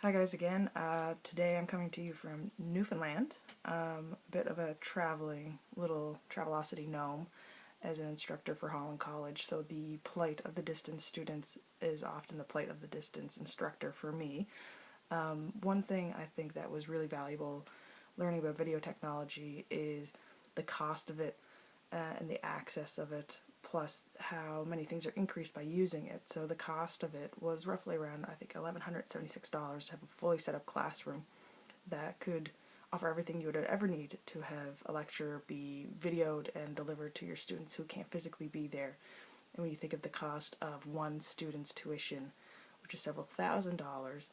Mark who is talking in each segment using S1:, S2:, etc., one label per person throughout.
S1: Hi guys again. Today I'm coming to you from Newfoundland. A bit of a little Travelocity gnome as an instructor for Holland College, so the plight of the distance students is often the plight of the distance instructor for me. One thing I think that was really valuable learning about video technology is the cost of it and the access of it, plus how many things are increased by using it. So the cost of it was roughly around, I think, $1,176 to have a fully set up classroom that could offer everything you would ever need to have a lecture be videoed and delivered to your students who can't physically be there. And when you think of the cost of one student's tuition, which is several $1,000s,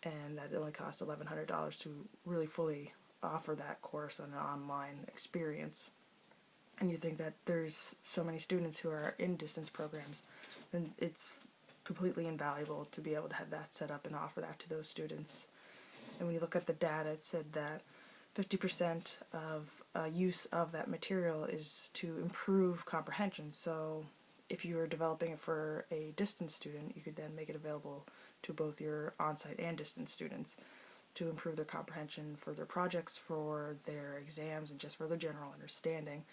S1: and that it only costs $1,100 to really fully offer that course on an online experience, and you think that there's so many students who are in distance programs, then it's completely invaluable to be able to have that set up and offer that to those students. And when you look at the data, it said that 50% of use of that material is to improve comprehension. So if you are developing it for a distance student, you could then make it available to both your on-site and distance students to improve their comprehension for their projects, for their exams, and just for their general understanding.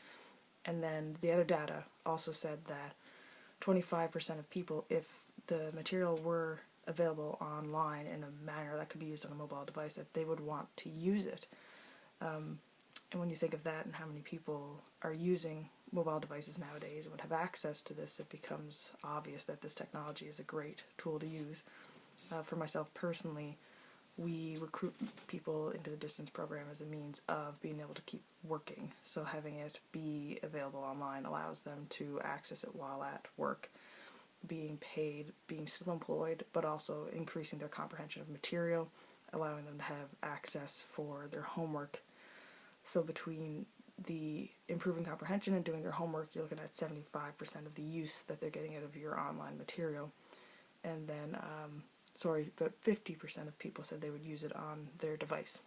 S1: And then the other data also said that 25% of people, if the material were available online in a manner that could be used on a mobile device, that they would want to use it. And when you think of that and how many people are using mobile devices nowadays and would have access to this, it becomes obvious that this technology is a great tool to use. For myself personally, we recruit people into the distance program as a means of being able to keep working. So having it be available online allows them to access it while at work, being paid, being still employed, but also increasing their comprehension of material, allowing them to have access for their homework. So between the improving comprehension and doing their homework, you're looking at 75% of the use that they're getting out of your online material. And then about 50% of people said they would use it on their device.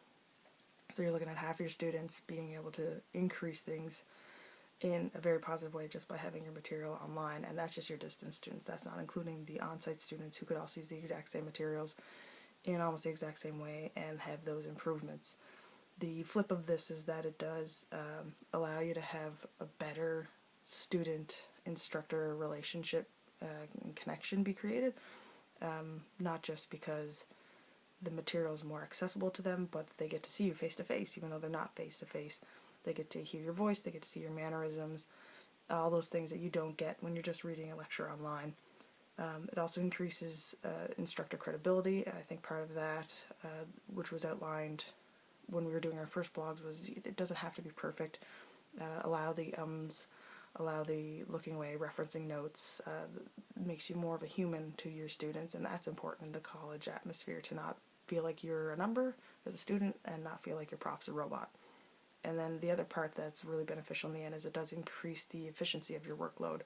S1: So you're looking at half your students being able to increase things in a very positive way just by having your material online, and that's just your distance students. That's not including the on-site students who could also use the exact same materials in almost the exact same way and have those improvements. The flip of this is that it does allow you to have a better student-instructor relationship and connection be created. Not just because the material is more accessible to them, but they get to see you face to face, even though they're not face to face. They get to hear your voice, they get to see your mannerisms, all those things that you don't get when you're just reading a lecture online. It also increases instructor credibility. I think part of that, which was outlined when we were doing our first blogs, was it doesn't have to be perfect. Allow the allow the looking away, referencing notes, makes you more of a human to your students, and that's important in the college atmosphere, to not feel like you're a number as a student and not feel like your prof's a robot. And then the other part that's really beneficial in the end is it does increase the efficiency of your workload.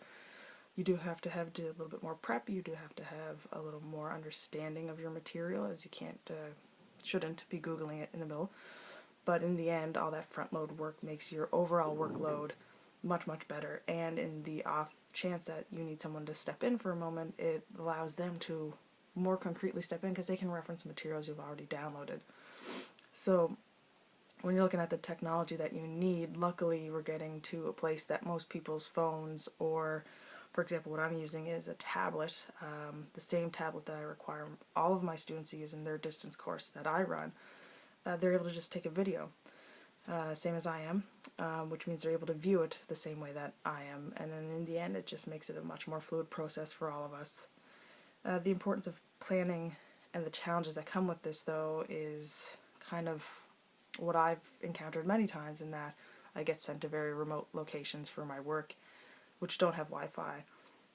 S1: You do have to do a little bit more prep, you do have to have a little more understanding of your material, as you shouldn't be Googling it in the middle. But in the end, all that front load work makes your overall workload much, much better. And in the off chance that you need someone to step in for a moment, it allows them to more concretely step in because they can reference materials you've already downloaded. So when you're looking at the technology that you need, luckily we're getting to a place that most people's phones, or for example what I'm using is a tablet, the same tablet that I require all of my students to use in their distance course that I run. They're able to just take a video, same as I am, which means they're able to view it the same way that I am, and then in the end it just makes it a much more fluid process for all of us. The importance of planning and the challenges that come with this, though, is kind of what I've encountered many times, in that I get sent to very remote locations for my work which don't have Wi-Fi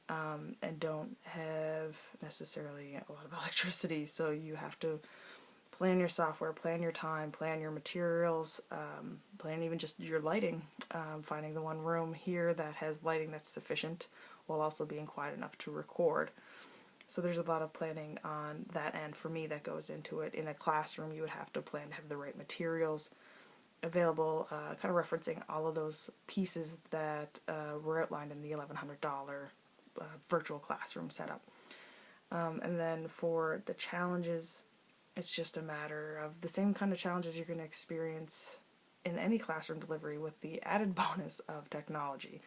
S1: and don't have necessarily a lot of electricity, so you have to plan your software, plan your time, plan your materials, plan even just your lighting, finding the one room here that has lighting that's sufficient while also being quiet enough to record. So there's a lot of planning on that end for me that goes into it. In a classroom, you would have to plan to have the right materials available, kind of referencing all of those pieces that were outlined in the $1,100 virtual classroom setup. And then for the challenges it's just a matter of the same kind of challenges you're going to experience in any classroom delivery with the added bonus of technology.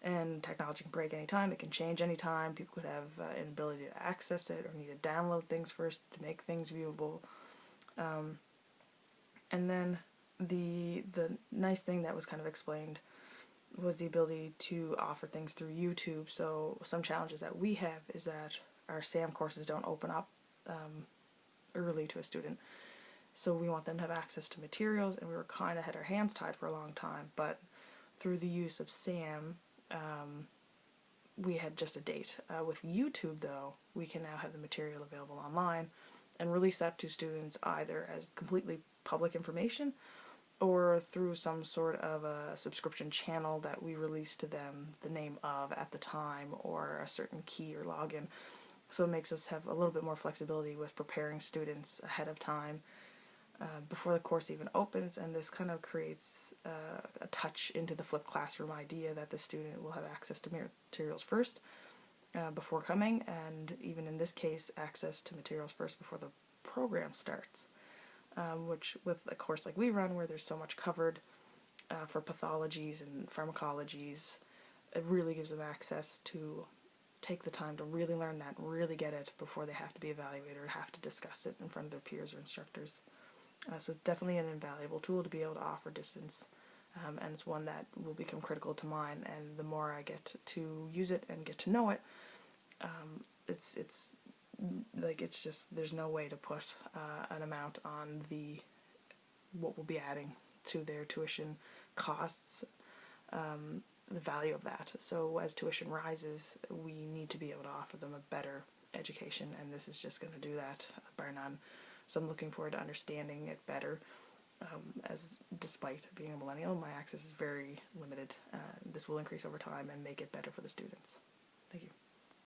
S1: And technology can break anytime, it can change anytime, people could have an ability to access it or need to download things first to make things viewable. And then the nice thing that was kind of explained was the ability to offer things through YouTube. So some challenges that we have is that our SAM courses don't open up early to a student. So we want them to have access to materials, and we were kind of had our hands tied for a long time. But through the use of SAM, we had just a date. With YouTube, though, we can now have the material available online and release that to students either as completely public information or through some sort of a subscription channel that we release to them the name of at the time or a certain key or login. So it makes us have a little bit more flexibility with preparing students ahead of time before the course even opens, and this kind of creates a touch into the flipped classroom idea that the student will have access to materials first before coming, and even in this case, access to materials first before the program starts. Which with a course like we run, where there's so much covered for pathologies and pharmacologies, it really gives them access to take the time to really learn that and really get it before they have to be evaluated or have to discuss it in front of their peers or instructors. So it's definitely an invaluable tool to be able to offer distance, and it's one that will become critical to mine, and the more I get to use it and get to know it, it's just, there's no way to put an amount on what we'll be adding to their tuition costs, the value of that. So as tuition rises, we need to be able to offer them a better education, and this is just going to do that, bar none. So I'm looking forward to understanding it better, as despite being a millennial, my access is very limited. This will increase over time and make it better for the students. Thank you.